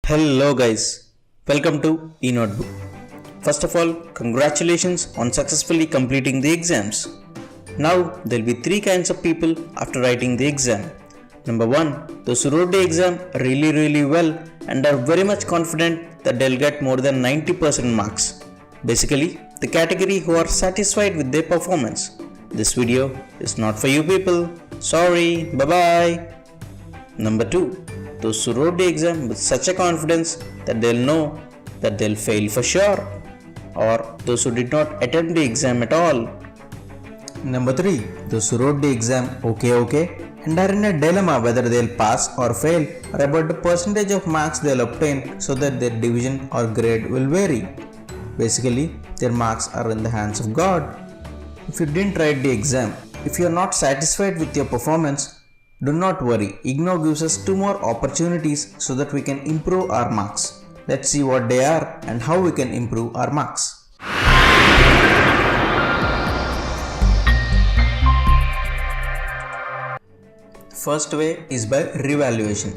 Hello guys, welcome to Ignou. First of all, congratulations on successfully completing the exams. Now there will be three kinds of people after writing the exam. Number one, those who wrote the exam really well and are very much confident that they'll get more than 90% marks. Basically, the category who are satisfied with their performance. This video is not for you people. Sorry, bye bye. Number two, those who wrote the exam with such a confidence that they'll know that they'll fail for sure, or those who did not attempt the exam at all. Number 3. Those who wrote the exam okay and are in a dilemma whether they'll pass or fail, or about the percentage of marks they'll obtain so that their division or grade will vary. Basically, their marks are in the hands of God. If you didn't write the exam, if you are not satisfied with your performance, do not worry, Ignou gives us 2 more opportunities so that we can improve our marks. Let's see what they are and how we can improve our marks. First way is by revaluation.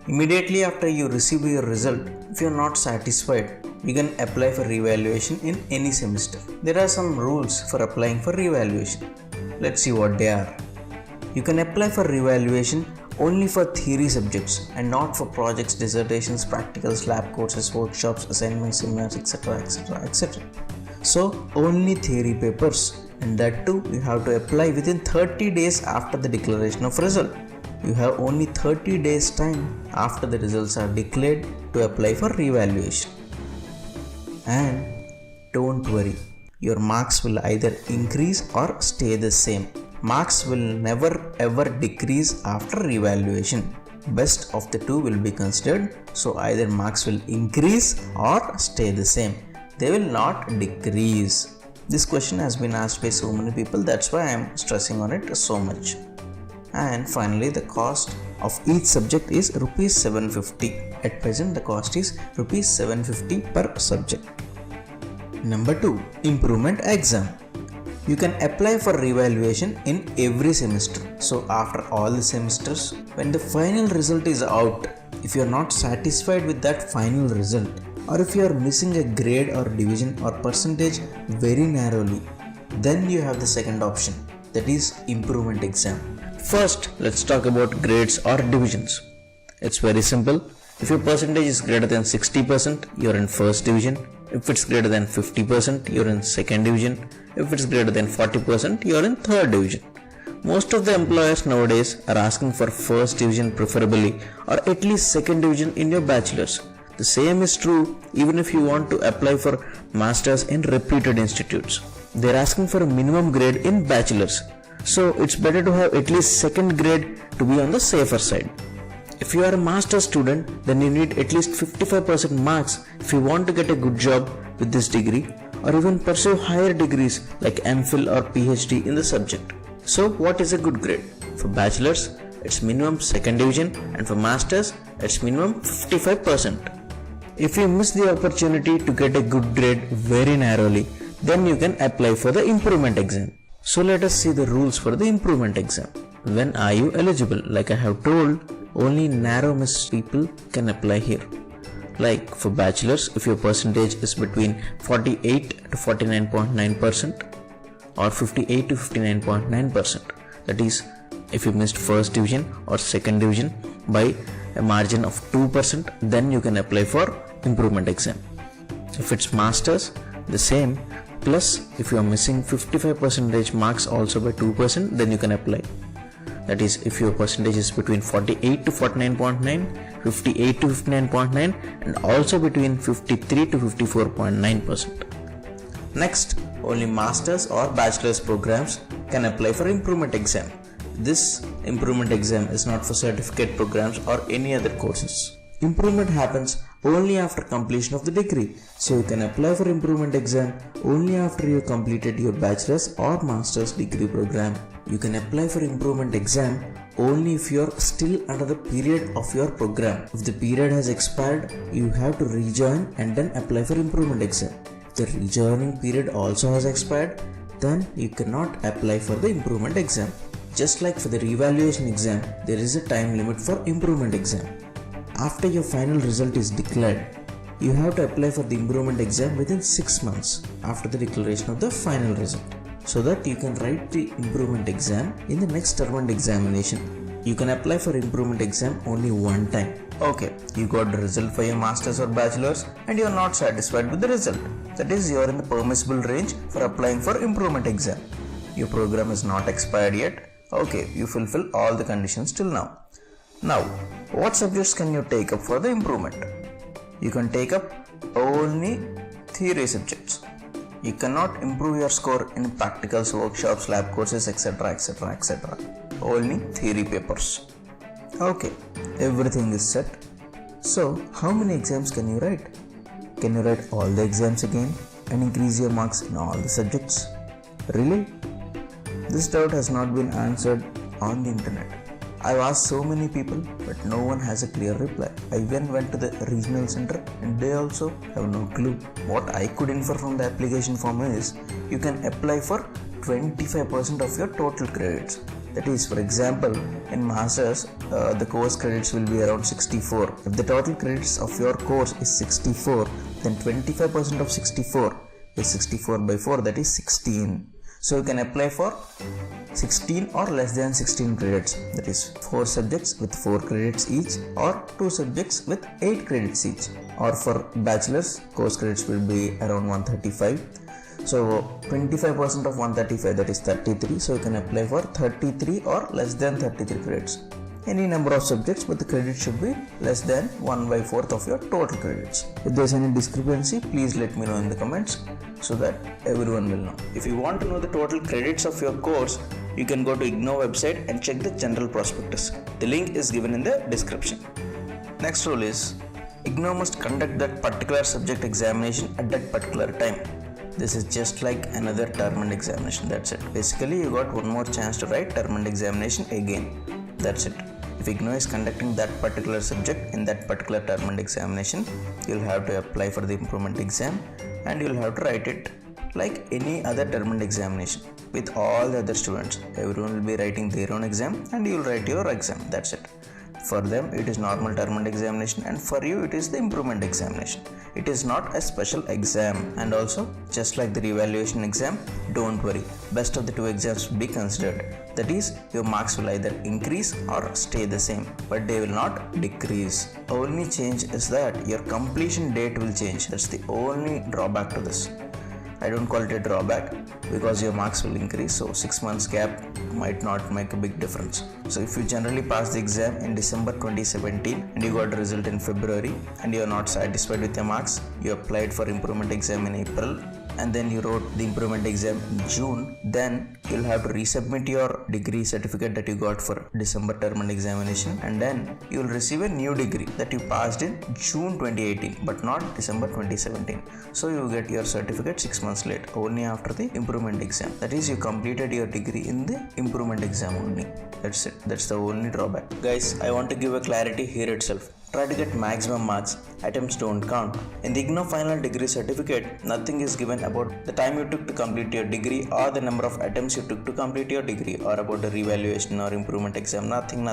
Immediately after you receive your result, if you are not satisfied, you can apply for revaluation in any semester. There are some rules for applying for revaluation. Let's see what they are. You can apply for revaluation only for theory subjects and not for projects, dissertations, practicals, lab courses, workshops, assignments, seminars, etc. So only theory papers, and that too you have to apply within 30 days after the declaration of result. You have only 30 days time after the results are declared to apply for revaluation. And don't worry, your marks will either increase or stay the same. Marks will never ever decrease after revaluation. Best of the two will be considered, so either marks will increase or stay the same. They will not decrease. This question has been asked by so many people, that's why I am stressing on it so much. And finally, the cost of each subject is Rs 750. At present, the cost is Rs 750 per subject. Number 2. Improvement exam. You can apply for revaluation in every semester. So after all the semesters, when the final result is out, if you are not satisfied with that final result, or if you are missing a grade or division or percentage very narrowly, then you have the second option, that is improvement exam. First, let's talk about grades or divisions. It's very simple. If your percentage is greater than 60%, you're in first division. If it's greater than 50%, you're in second division. If it's greater than 40%, you're in third division. Most of the employers nowadays are asking for first division preferably, or at least second division in your bachelor's. The same is true even if you want to apply for masters in reputed institutes. They're asking for a minimum grade in bachelor's. So it's better to have at least second grade to be on the safer side. If you are a master's student, then you need at least 55% marks if you want to get a good job with this degree, or even pursue higher degrees like MPhil or PhD in the subject. So what is a good grade? For bachelor's, it's minimum second division, and for masters, it's minimum 55%. If you miss the opportunity to get a good grade very narrowly, then you can apply for the improvement exam. So let us see the rules for the improvement exam. When are you eligible? Like I have told, only narrow miss people can apply here. Like for bachelor's, if your percentage is between 48 to 49.9% or 58 to 59.9%, that is, if you missed first division or second division by a margin of 2%, then you can apply for improvement exam. If it's master's, the same, plus if you are missing 55% marks also by 2%, then you can apply. That is, if your percentage is between 48 to 49.9, 58 to 59.9, and also between 53 to 54.9%. Next, only masters or bachelor's programs can apply for improvement exam. This improvement exam is not for certificate programs or any other courses. Improvement happens only after completion of the degree. So you can apply for improvement exam only after you completed your bachelor's or master's degree program. You can apply for improvement exam only if you are still under the period of your program. If the period has expired, you have to rejoin and then apply for improvement exam. If the rejoining period also has expired, then you cannot apply for the improvement exam. Just like for the revaluation exam, there is a time limit for improvement exam. after your final result is declared, you have to apply for the improvement exam within 6 months after the declaration of the final result, so that you can write the improvement exam in the next term and examination. You can apply for improvement exam only one time. Okay, you got the result for your masters or bachelors and you are not satisfied with the result. That is, you are in the permissible range for applying for improvement exam. Your program is not expired yet. Okay, you fulfill all the conditions till now. Now, what subjects can you take up for the improvement? You can take up only theory subjects. You cannot improve your score in practicals, workshops, lab courses, etc. etc. etc. Only theory papers. Okay, everything is set. So, how many exams can you write? Can you write all the exams again and increase your marks in all the subjects? Really? This doubt has not been answered on the internet. I've asked so many people, but no one has a clear reply. I even went to the regional center and they also have no clue. What I could infer from the application form is, you can apply for 25% of your total credits. That is, for example, in masters, the course credits will be around 64. If the total credits of your course is 64, then 25% of 64 is 64 by 4, that is 16. So you can apply for 16 or less than 16 credits, that is 4 subjects with 4 credits each, or 2 subjects with 8 credits each. Or for bachelor's, course credits will be around 135. So 25% of 135, that is 33. So you can apply for 33 or less than 33 credits. Any number of subjects, but the credit should be less than 1 by 4th of your total credits. If there is any discrepancy, please let me know in the comments so that everyone will know. If you want to know the total credits of your course, you can go to Ignou website and check the general prospectus. The link is given in the description. Next rule is, Ignou must conduct that particular subject examination at that particular time. This is just like another term and examination, that's it. Basically, you got one more chance to write term and examination again. That's it. If Ignou is conducting that particular subject in that particular term and examination, you'll have to apply for the improvement exam and you'll have to write it like any other term and examination with all the other students. Everyone will be writing their own exam and you'll write your exam. That's it. For them, it is normal term and examination, and for you, it is the improvement examination. It is not a special exam. And also, just like the revaluation exam, don't worry. Best of the 2 exams will be considered. That is, your marks will either increase or stay the same, but they will not decrease. Only change is that your completion date will change. That's the only drawback to this. I don't call it a drawback because your marks will increase, so 6 months gap might not make a big difference. So if you generally pass the exam in December 2017 and you got a result in February and you are not satisfied with your marks, you applied for improvement exam in April and then you wrote the improvement exam in June, then you'll have to resubmit your degree certificate that you got for December term and examination, and then you'll receive a new degree that you passed in June 2018 but not December 2017. So you get your certificate 6 months late, only after the improvement exam. That is, you completed your degree in the improvement exam only. That's it. That's the only drawback. Guys, I want to give a clarity here itself. Try to get maximum marks. Attempts don't count. In the Ignou final degree certificate, nothing is given about the time you took to complete your degree or the number of attempts you took to complete your degree or about the revaluation or improvement exam. Nothing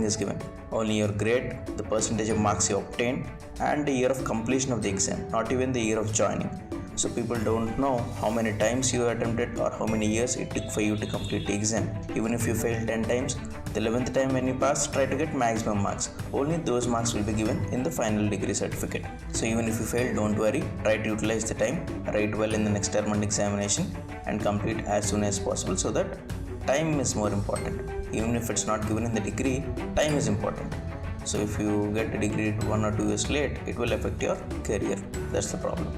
is given. Only your grade, the percentage of marks you obtained, and the year of completion of the exam, not even the year of joining. So people don't know how many times you attempted or how many years it took for you to complete the exam. Even if you failed 10 times, the 11th time when you pass, try to get maximum marks. Only those marks will be given in the final degree certificate. So even if you fail, don't worry. Try to utilize the time, write well in the next term and examination and complete as soon as possible, so that time is more important. Even if it's not given in the degree, time is important. So if you get a degree 1 or 2 years late, it will affect your career. That's the problem.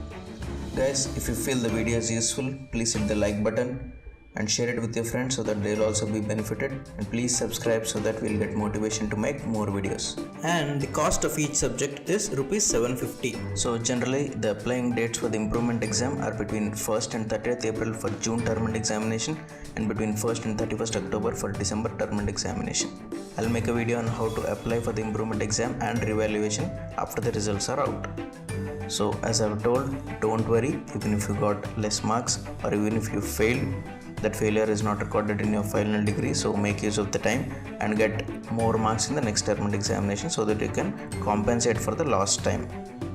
Guys, if you feel the video is useful, please hit the like button and share it with your friends so that they'll also be benefited, and please subscribe so that we'll get motivation to make more videos. And the cost of each subject is rupees 750. So generally the applying dates for the improvement exam are between 1st and 30th April for June term and examination, and between 1st and 31st October for December term and examination. I'll make a video on how to apply for the improvement exam and revaluation after the results are out. So as I've told, don't worry, even if you got less marks or even if you failed, that failure is not recorded in your final degree. So make use of the time and get more marks in the next term and examination so that you can compensate for the lost time.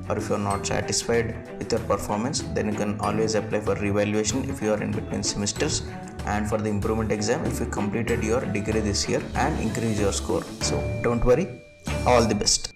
Or if you are not satisfied with your performance, then you can always apply for revaluation if you are in between semesters, and for the improvement exam if you completed your degree this year and increase your score. So don't worry, all the best.